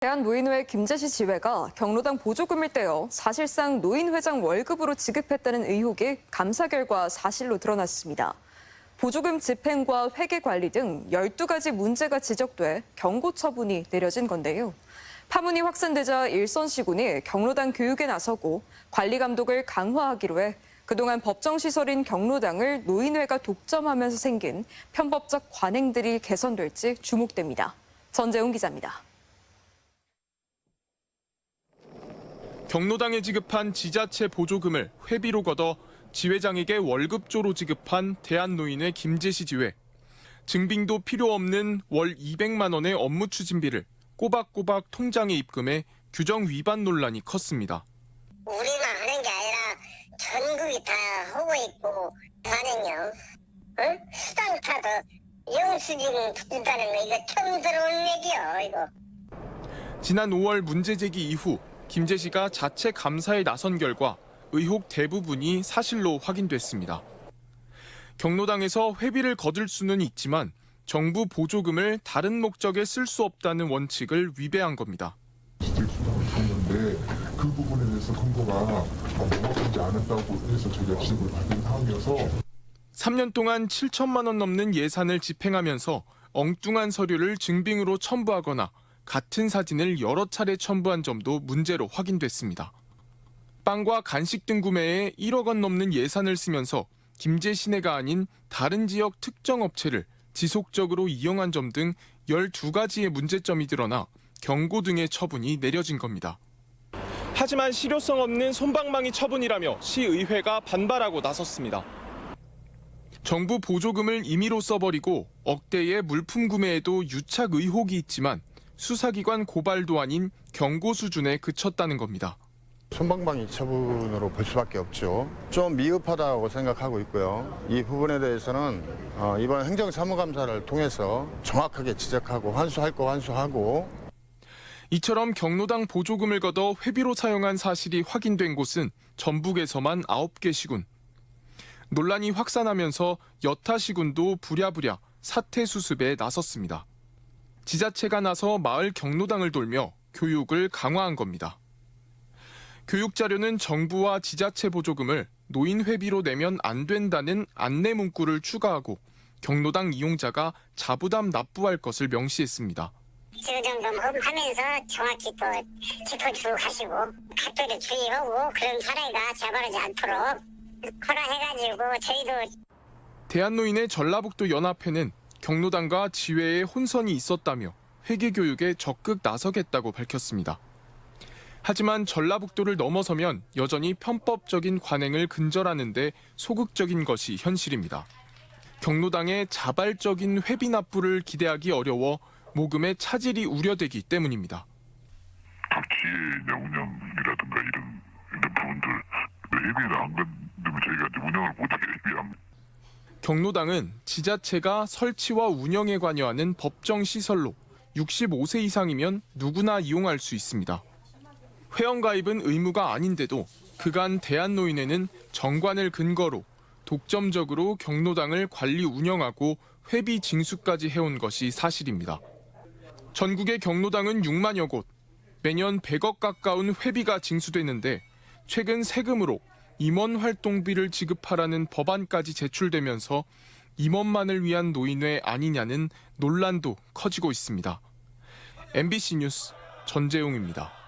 대한노인회 김재시 지회가 경로당 보조금을 떼어 사실상 노인회장 월급으로 지급했다는 의혹이 감사 결과 사실로 드러났습니다. 보조금 집행과 회계 관리 등 12가지 문제가 지적돼 경고 처분이 내려진 건데요. 파문이 확산되자 일선시군이 경로당 교육에 나서고 관리 감독을 강화하기로 해 그동안 법정시설인 경로당을 노인회가 독점하면서 생긴 편법적 관행들이 개선될지 주목됩니다. 전재훈 기자입니다. 경로당에 지급한 지자체 보조금을 회비로 걷어 지회장에게 월급조로 지급한 대한노인회 김재시 지회. 증빙도 필요 없는 월 200만 원의 업무 추진비를 꼬박꼬박 통장에 입금해 규정 위반 논란이 컸습니다. 우리만 하는 게 아니라 전국이 다 하고 있고 하는요. 응? 수당타도 영수증 붙는다는 거 이거 처음 들어온 얘기요. 이거. 지난 5월 문제 제기 이후 김재시가 자체 감사에 나선 결과 의혹 대부분이 사실로 확인됐습니다. 경로당에서 회비를 거둘 수는 있지만 정부 보조금을 다른 목적에 쓸 수 없다는 원칙을 위배한 겁니다. 수당을 줬는데 그 부분에 대해서 근거가 명확하지 않았다고 해서 저희가 지적을 받은 상황이어서 3년 동안 7천만 원 넘는 예산을 집행하면서 엉뚱한 서류를 증빙으로 첨부하거나 같은 사진을 여러 차례 첨부한 점도 문제로 확인됐습니다. 빵과 간식 등 구매에 1억 원 넘는 예산을 쓰면서 김제시내가 아닌 다른 지역 특정 업체를 지속적으로 이용한 점 등 12가지의 문제점이 드러나 경고 등의 처분이 내려진 겁니다. 하지만 실효성 없는 솜방망이 처분이라며 시의회가 반발하고 나섰습니다. 정부 보조금을 임의로 써버리고 억대의 물품 구매에도 유착 의혹이 있지만 수사기관 고발도 아닌 경고 수준에 그쳤다는 겁니다. 솜방망이 처분으로 볼 수밖에 없죠. 좀 미흡하다고 생각하고 있고요. 이 부분에 대해서는 이번 행정사무감사를 통해서 정확하게 지적하고 환수할 거 환수하고. 이처럼 경로당 보조금을 걷어 회비로 사용한 사실이 확인된 곳은 전북에서만 9개 시군. 논란이 확산하면서 여타 시군도 부랴부랴 사태 수습에 나섰습니다. 지자체가 나서 마을 경로당을 돌며 교육을 강화한 겁니다. 교육 자료는 정부와 지자체 보조금을 노인 회비로 내면 안 된다는 안내 문구를 추가하고 경로당 이용자가 자부담 납부할 것을 명시했습니다. 지구점검하면서 정확히 또 짚어주고 가시고 각별히 주의하고 그런 사례가 재발하지 않도록 허락해가지고 저희도 대한노인의 전라북도 연합회는 경로당과 지회에 혼선이 있었다며 회계 교육에 적극 나서겠다고 밝혔습니다. 하지만 전라북도를 넘어서면 여전히 편법적인 관행을 근절하는 데 소극적인 것이 현실입니다. 경로당의 자발적인 회비 납부를 기대하기 어려워 모금의 차질이 우려되기 때문입니다. 각 지혜의 운영이라든가 이런 부분들 회비를 안 건드면 저희가 운영을 못하게 회비합니다. 경로당은 지자체가 설치와 운영에 관여하는 법정 시설로 65세 이상이면 누구나 이용할 수 있습니다. 회원가입은 의무가 아닌데도 그간 대한노인회는 정관을 근거로 독점적으로 경로당을 관리 운영하고 회비 징수까지 해온 것이 사실입니다. 전국의 경로당은 6만여 곳, 매년 100억 가까운 회비가 징수되는데 최근 세금으로 임원 활동비를 지급하라는 법안까지 제출되면서 임원만을 위한 노인회 아니냐는 논란도 커지고 있습니다. MBC 뉴스 전재웅입니다.